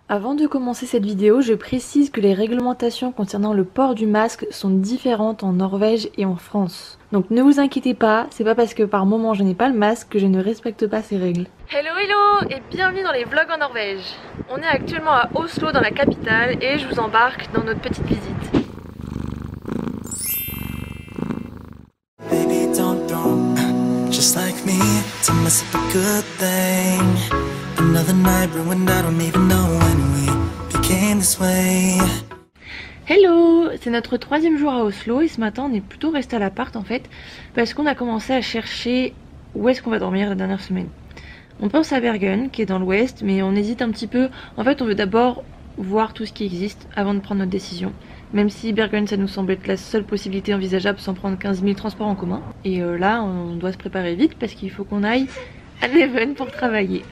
Avant de commencer cette vidéo, je précise que les réglementations concernant le port du masque sont différentes en Norvège et en France. Donc ne vous inquiétez pas, c'est pas parce que par moment je n'ai pas le masque que je ne respecte pas ces règles. Hello hello et bienvenue dans les vlogs en Norvège. On est actuellement à Oslo dans la capitale et je vous embarque dans notre petite visite. Baby, don't just like me to mess up a good thing. Another night ruined, I don't even know when we became this way. Hello, c'est notre troisième jour à Oslo et ce matin on est plutôt resté à l'appart en fait parce qu'on a commencé à chercher où est-ce qu'on va dormir la dernière semaine. On pense à Bergen qui est dans l'ouest mais on hésite un petit peu. En fait on veut d'abord voir tout ce qui existe avant de prendre notre décision. Même si Bergen ça nous semble être la seule possibilité envisageable sans prendre 15 000 transports en commun. Et là on doit se préparer vite parce qu'il faut qu'on aille à Leven pour travailler.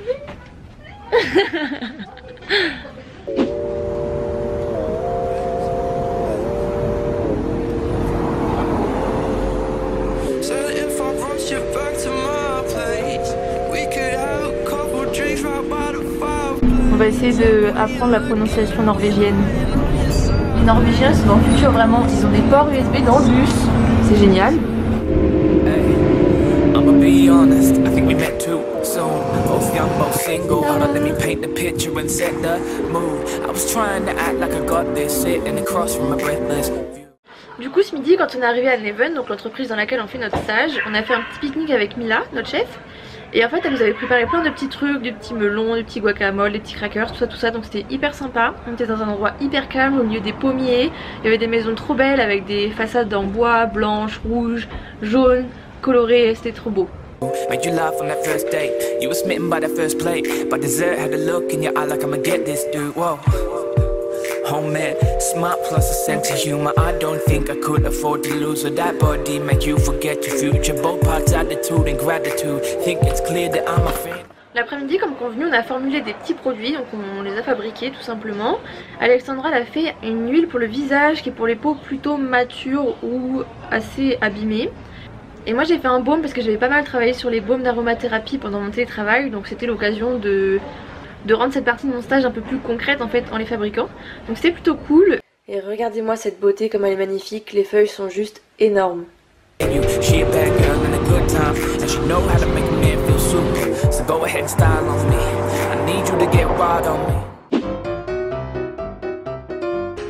On va essayer d'apprendre la prononciation norvégienne. Les Norvégiens sont dans le futur vraiment, ils ont des ports USB dans le bus, c'est génial. Du coup ce midi quand on est arrivé à Leven, donc l'entreprise dans laquelle on fait notre stage, on a fait un petit pique-nique avec Mila, notre chef. Et en fait elle nous avait préparé plein de petits trucs, des petits melons, des petits guacamoles, des petits crackers, tout ça, donc c'était hyper sympa. On était dans un endroit hyper calme au milieu des pommiers, il y avait des maisons trop belles avec des façades en bois, blanches, rouges, jaunes, colorées, c'était trop beau. Made you laugh on that first date. You were smitten by that first plate. By dessert, had a look in your eye like I'ma get this dude. Whoa. Homemade, smart plus a sense of humor. I don't think I could afford to lose with that body. Make you forget your future. Both parts attitude and gratitude. Think it's clear that I'm a fan. L'après-midi, comme convenu, on a formulé des petits produits, donc on les a fabriqués tout simplement. Alexandra elle a fait une huile pour le visage qui est pour les peaux plutôt matures ou assez abîmées. Et moi j'ai fait un baume parce que j'avais pas mal travaillé sur les baumes d'aromathérapie pendant mon télétravail, donc c'était l'occasion de rendre cette partie de mon stage un peu plus concrète en fait en les fabriquant. Donc c'était plutôt cool. Et regardez-moi cette beauté comme elle est magnifique, les feuilles sont juste énormes.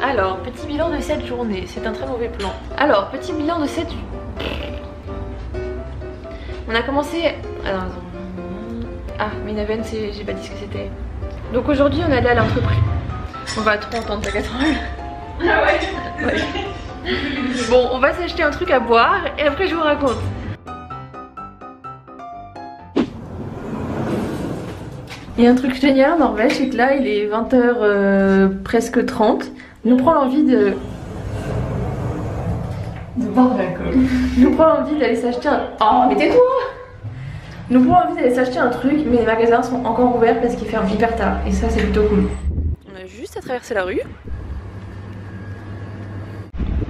Alors, petit bilan de cette journée, c'est un très mauvais plan. Alors, petit bilan de cette... On a commencé... Alors, ah, mais Leven, j'ai pas dit ce que c'était. Donc aujourd'hui, on est allé à l'entreprise. On va trop entendre ta casserole. Ah ouais, ouais. Bon, on va s'acheter un truc à boire et après je vous raconte. Il y a un truc génial en Norvège, c'est que là, il est 20h presque 30. Nous prend l'envie de boire de l'alcool. Nous prend l'envie d'aller s'acheter un... Oh, mais tais-toi! Nous prend envie d'aller s'acheter un truc, mais les magasins sont encore ouverts parce qu'ils ferment hyper tard. Et ça, c'est plutôt cool. On a juste à traverser la rue.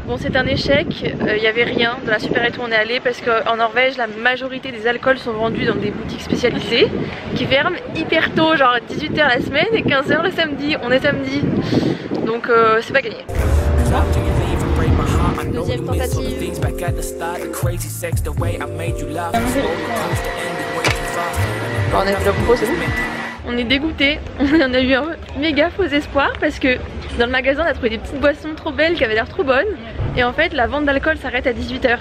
Bon, c'est un échec. Il n'y avait rien dans la supérette où on est allé parce qu'en Norvège, la majorité des alcools sont vendus dans des boutiques spécialisées qui ferment hyper tôt, genre 18h la semaine et 15h le samedi. On est samedi. Donc, c'est pas gagné. Deuxième tentative. Bon, on a vu le pro, c'est bon. On est dégoûtés. On a eu un méga faux espoir parce que dans le magasin on a trouvé des petites boissons trop belles qui avaient l'air trop bonnes. Et en fait la vente d'alcool s'arrête à 18h.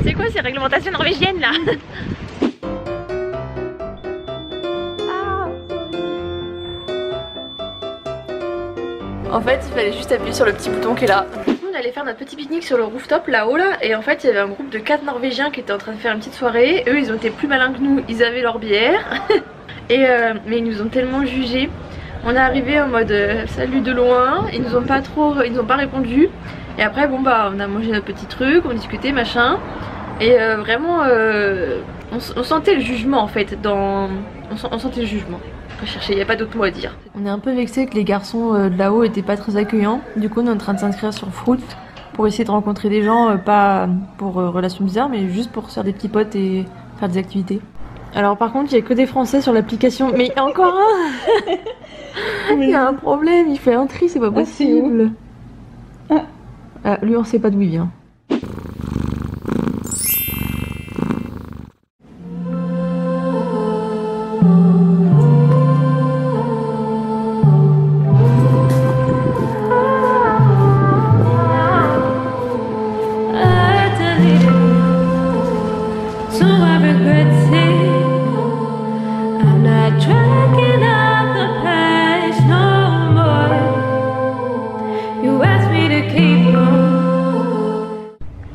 C'est quoi ces réglementations norvégiennes là? En fait il fallait juste appuyer sur le petit bouton qui est là. On allait faire notre petit pique-nique sur le rooftop là-haut là. Et en fait il y avait un groupe de 4 Norvégiens qui étaient en train de faire une petite soirée. Eux ils ont été plus malins que nous, ils avaient leur bière. Mais ils nous ont tellement jugés. On est arrivé en mode salut de loin, ils nous ont pas répondu. Et après bon bah on a mangé notre petit truc, on discutait machin. Et vraiment on sentait le jugement en fait on sentait le jugement. Chercher, il n'y a pas d'autre mot à dire. On est un peu vexé que les garçons de là-haut étaient pas très accueillants. Du coup on est en train de s'inscrire sur Fruit pour essayer de rencontrer des gens, pas pour relations bizarres mais juste pour se faire des petits potes et faire des activités. Alors par contre, il n'y a que des Français sur l'application. Mais encore un. Il y a un problème, il fait un tri, c'est pas possible. Ah, lui on sait pas d'où il vient.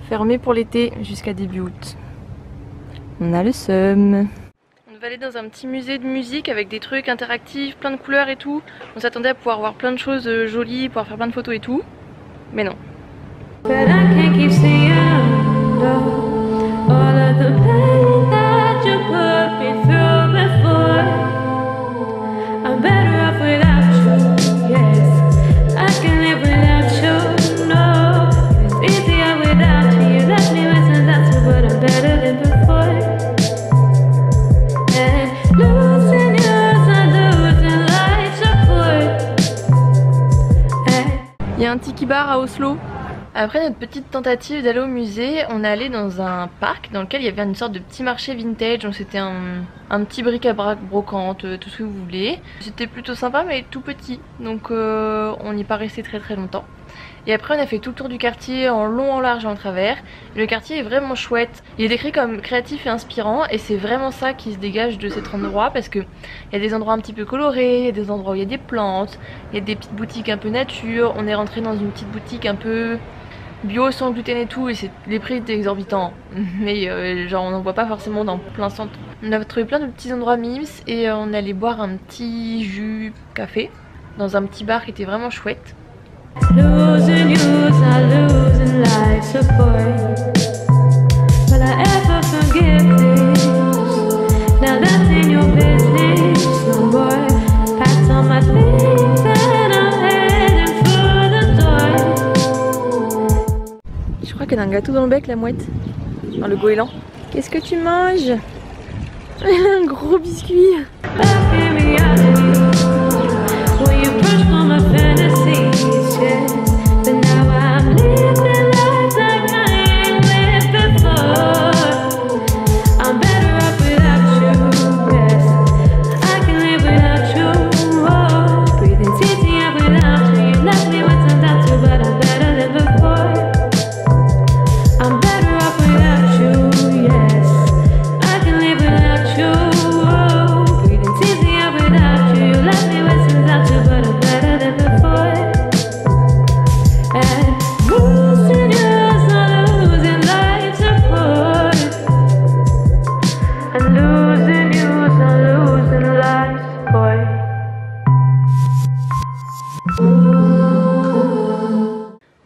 Fermé pour l'été jusqu'à début août. On a le seum. On va aller dans un petit musée de musique avec des trucs interactifs, plein de couleurs et tout. On s'attendait à pouvoir voir plein de choses jolies, pouvoir faire plein de photos et tout. Mais non. Il y a un tiki bar à Oslo. Après notre petite tentative d'aller au musée, on est allé dans un parc dans lequel il y avait une sorte de petit marché vintage. Donc c'était un petit bric-à-brac, brocante, tout ce que vous voulez. C'était plutôt sympa mais tout petit. Donc on n'y est pas resté très longtemps. Et après on a fait tout le tour du quartier en long, en large et en travers. Le quartier est vraiment chouette. Il est décrit comme créatif et inspirant et c'est vraiment ça qui se dégage de cet endroit parce que il y a des endroits un petit peu colorés, il y a des endroits où il y a des plantes, il y a des petites boutiques un peu nature. On est rentré dans une petite boutique un peu bio, sans gluten et tout et les prix étaient exorbitants. Mais genre on n'en voit pas forcément dans plein centre. On a trouvé plein de petits endroits mimes et on est allé boire un petit jus café dans un petit bar qui était vraiment chouette. Losing you, not losing life support. Will I ever forgive this? Now that's in your business, no more. Packed on my things and I'm heading for the door. Je crois qu'elle a un gâteau dans le bec, la mouette. Enfin, le goéland. Qu'est-ce que tu manges? Un gros biscuit.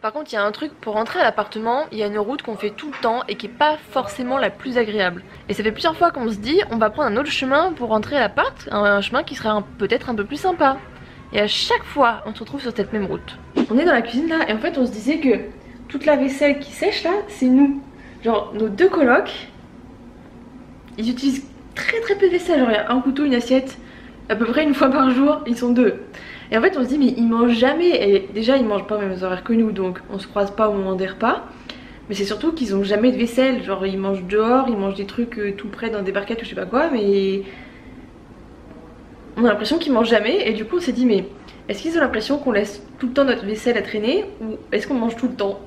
Par contre, il y a un truc, pour rentrer à l'appartement, il y a une route qu'on fait tout le temps et qui est pas forcément la plus agréable. Et ça fait plusieurs fois qu'on se dit, on va prendre un autre chemin pour rentrer à l'appart, un chemin qui serait peut-être un peu plus sympa. Et à chaque fois, on se retrouve sur cette même route. On est dans la cuisine là, et en fait on se disait que toute la vaisselle qui sèche là, c'est nous. Genre, nos deux colocs, ils utilisent très peu de vaisselle. Genre, il y a un couteau, une assiette, à peu près une fois par jour, ils sont deux. Et en fait on se dit mais ils mangent jamais, et déjà ils mangent pas aux mêmes horaires que nous, donc on se croise pas au moment des repas. Mais c'est surtout qu'ils ont jamais de vaisselle, genre ils mangent dehors, ils mangent des trucs tout près dans des barquettes ou je sais pas quoi, mais on a l'impression qu'ils mangent jamais. Et du coup on s'est dit mais est-ce qu'ils ont l'impression qu'on laisse tout le temps notre vaisselle à traîner, ou est-ce qu'on mange tout le temps?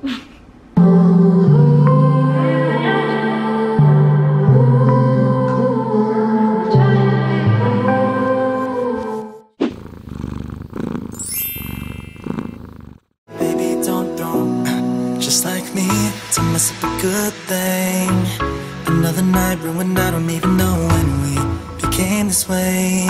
Just like me, to mess up a good thing. Another night ruined, I don't even know when we became this way.